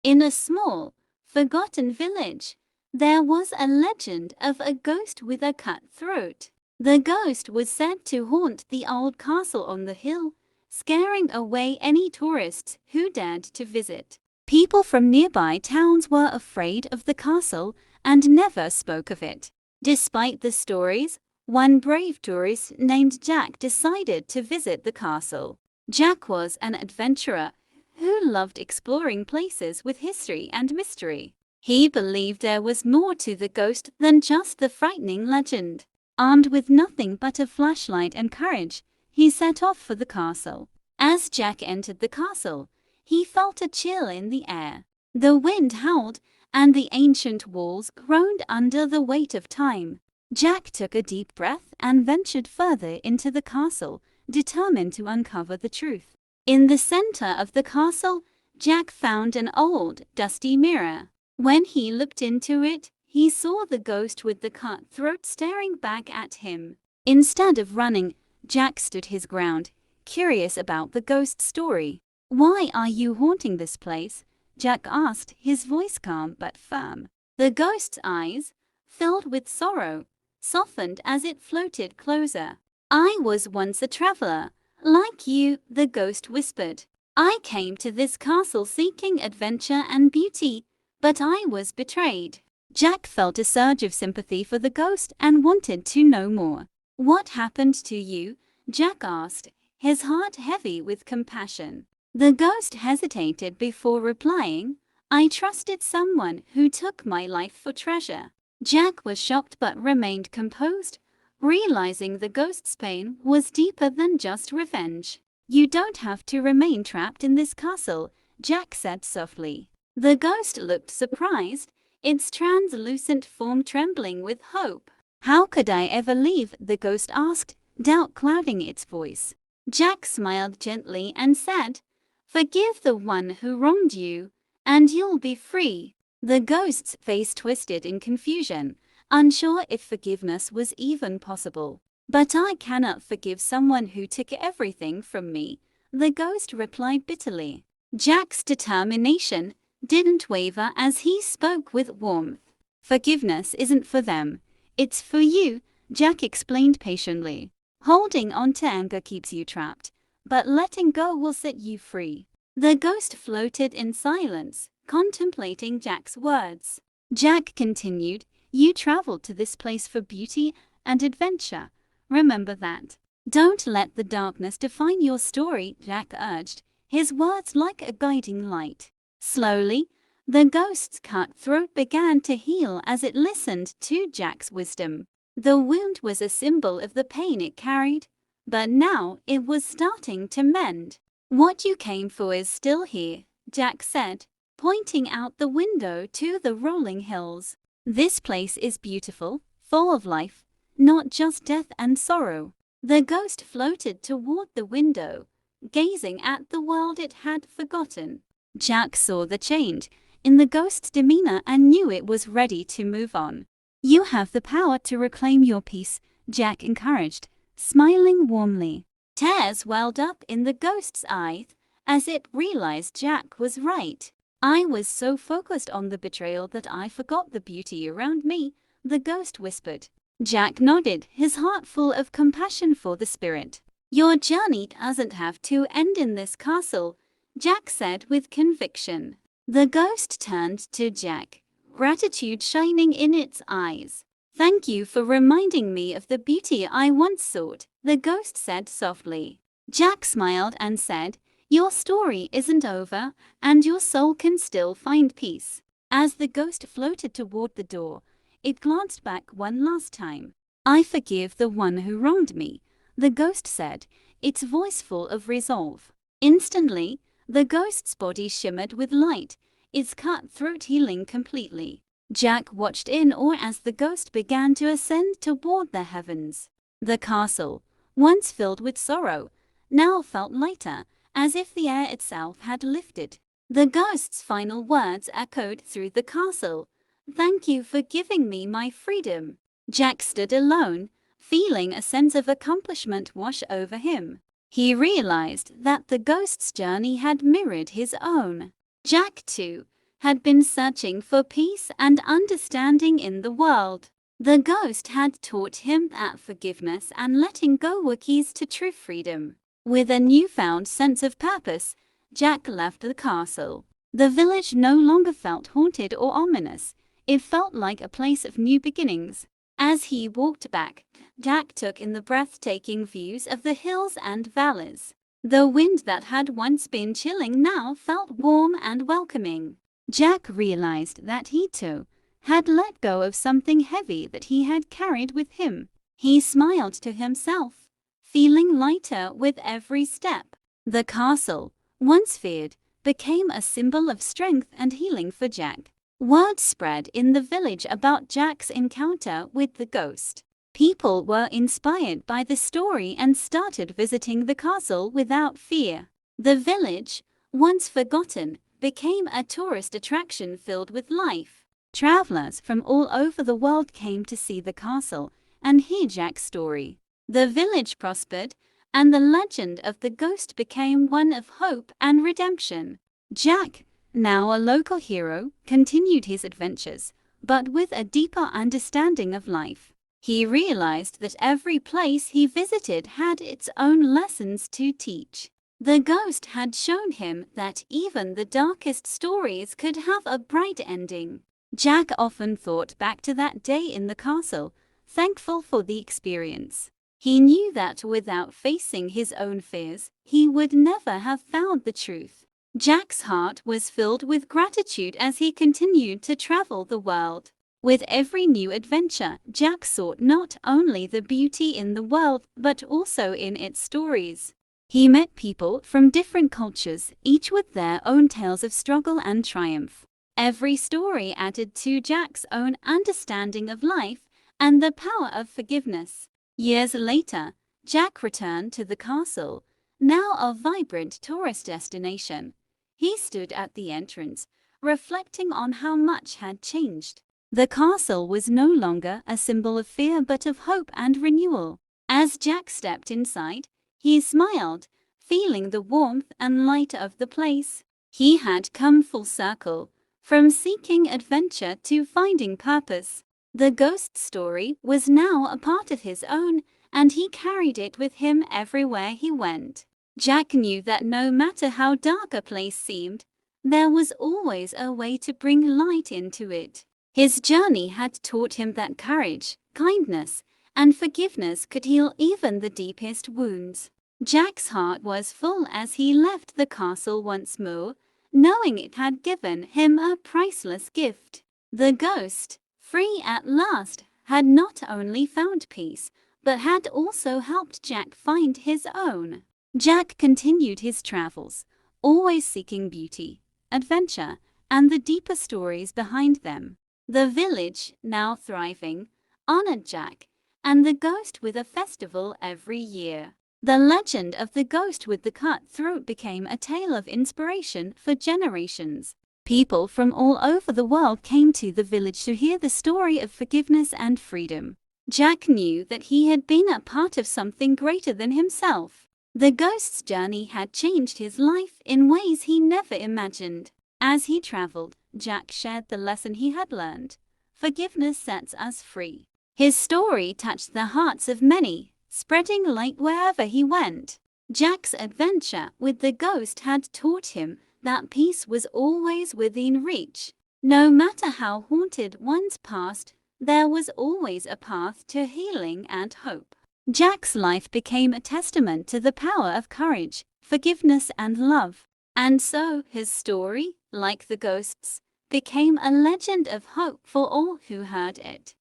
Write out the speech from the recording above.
In a small, forgotten village, there was a legend of a ghost with a cut throat. The ghost was said to haunt the old castle on the hill, scaring away any tourists who dared to visit. People from nearby towns were afraid of the castle and never spoke of it. Despite the stories, one brave tourist named Jack decided to visit the castle. Jack was an adventurer who loved exploring places with history and mystery. He believed there was more to the ghost than just the frightening legend. Armed with nothing but a flashlight and courage, he set off for the castle. As Jack entered the castle, he felt a chill in the air. The wind howled, and the ancient walls groaned under the weight of time. Jack took a deep breath and ventured further into the castle, determined to uncover the truth. In the center of the castle, Jack found an old, dusty mirror. When he looked into it, he saw the ghost with the cut throat staring back at him. Instead of running, Jack stood his ground, curious about the ghost story. "Why are you haunting this place?" Jack asked, his voice calm but firm. The ghost's eyes, filled with sorrow, softened as it floated closer. "I was once a traveler, like you," the ghost whispered. "I came to this castle seeking adventure and beauty, but I was betrayed." Jack felt a surge of sympathy for the ghost and wanted to know more. "What happened to you?" Jack asked, his heart heavy with compassion. The ghost hesitated before replying, "I trusted someone who took my life for treasure." Jack was shocked but remained composed, realizing the ghost's pain was deeper than just revenge. "You don't have to remain trapped in this castle," Jack said softly. The ghost looked surprised, its translucent form trembling with hope. "How could I ever leave?" the ghost asked, doubt clouding its voice. Jack smiled gently and said, "Forgive the one who wronged you, and you'll be free." The ghost's face twisted in confusion, unsure if forgiveness was even possible. "But I cannot forgive someone who took everything from me," the ghost replied bitterly. Jack's determination didn't waver as he spoke with warmth. "Forgiveness isn't for them, it's for you," Jack explained patiently. "Holding on to anger keeps you trapped, but letting go will set you free." The ghost floated in silence, contemplating Jack's words. Jack continued, "You traveled to this place for beauty and adventure. Remember that. Don't let the darkness define your story," Jack urged, his words like a guiding light. Slowly, the ghost's cut throat began to heal as it listened to Jack's wisdom. The wound was a symbol of the pain it carried, but now it was starting to mend. "What you came for is still here," Jack said, pointing out the window to the rolling hills. "This place is beautiful, full of life, not just death and sorrow." The ghost floated toward the window, gazing at the world it had forgotten. Jack saw the change in the ghost's demeanor and knew it was ready to move on. "You have the power to reclaim your peace," Jack encouraged, smiling warmly. Tears welled up in the ghost's eyes as it realized Jack was right. "I was so focused on the betrayal that I forgot the beauty around me," the ghost whispered. Jack nodded, his heart full of compassion for the spirit. "Your journey doesn't have to end in this castle," Jack said with conviction. The ghost turned to Jack, gratitude shining in its eyes. "Thank you for reminding me of the beauty I once sought," the ghost said softly. Jack smiled and said, "Your story isn't over, and your soul can still find peace." As the ghost floated toward the door, it glanced back one last time. "I forgive the one who wronged me," the ghost said, its voice full of resolve. Instantly, the ghost's body shimmered with light, its cut throat healing completely. Jack watched in awe as the ghost began to ascend toward the heavens. The castle, once filled with sorrow, now felt lighter, as if the air itself had lifted. The ghost's final words echoed through the castle, "Thank you for giving me my freedom." Jack stood alone, feeling a sense of accomplishment wash over him. He realized that the ghost's journey had mirrored his own. Jack, too, had been searching for peace and understanding in the world. The ghost had taught him that forgiveness and letting go were keys to true freedom. With a newfound sense of purpose, Jack left the castle. The village no longer felt haunted or ominous. It felt like a place of new beginnings. As he walked back, Jack took in the breathtaking views of the hills and valleys. The wind that had once been chilling now felt warm and welcoming. Jack realized that he too had let go of something heavy that he had carried with him. He smiled to himself, feeling lighter with every step. The castle, once feared, became a symbol of strength and healing for Jack. Word spread in the village about Jack's encounter with the ghost. People were inspired by the story and started visiting the castle without fear. The village, once forgotten, became a tourist attraction filled with life. Travelers from all over the world came to see the castle and hear Jack's story. The village prospered, and the legend of the ghost became one of hope and redemption. Jack, now a local hero, continued his adventures, but with a deeper understanding of life. He realized that every place he visited had its own lessons to teach. The ghost had shown him that even the darkest stories could have a bright ending. Jack often thought back to that day in the castle, thankful for the experience. He knew that without facing his own fears, he would never have found the truth. Jack's heart was filled with gratitude as he continued to travel the world. With every new adventure, Jack sought not only the beauty in the world but also in its stories. He met people from different cultures, each with their own tales of struggle and triumph. Every story added to Jack's own understanding of life and the power of forgiveness. Years later, Jack returned to the castle, now a vibrant tourist destination. He stood at the entrance, reflecting on how much had changed. The castle was no longer a symbol of fear but of hope and renewal. As Jack stepped inside, he smiled, feeling the warmth and light of the place. He had come full circle, from seeking adventure to finding purpose. The ghost story was now a part of his own, and he carried it with him everywhere he went. Jack knew that no matter how dark a place seemed, there was always a way to bring light into it. His journey had taught him that courage, kindness, and forgiveness could heal even the deepest wounds. Jack's heart was full as he left the castle once more, knowing it had given him a priceless gift. The ghost, free at last, had not only found peace, but had also helped Jack find his own. Jack continued his travels, always seeking beauty, adventure, and the deeper stories behind them. The village, now thriving, honored Jack and the ghost with a festival every year. The legend of the ghost with the cut throat became a tale of inspiration for generations. People from all over the world came to the village to hear the story of forgiveness and freedom. Jack knew that he had been a part of something greater than himself. The ghost's journey had changed his life in ways he never imagined. As he traveled, Jack shared the lesson he had learned. Forgiveness sets us free. His story touched the hearts of many, spreading light wherever he went. Jack's adventure with the ghost had taught him that peace was always within reach. No matter how haunted one's past, there was always a path to healing and hope. Jack's life became a testament to the power of courage, forgiveness, and love. And so his story, like the ghost's, became a legend of hope for all who heard it.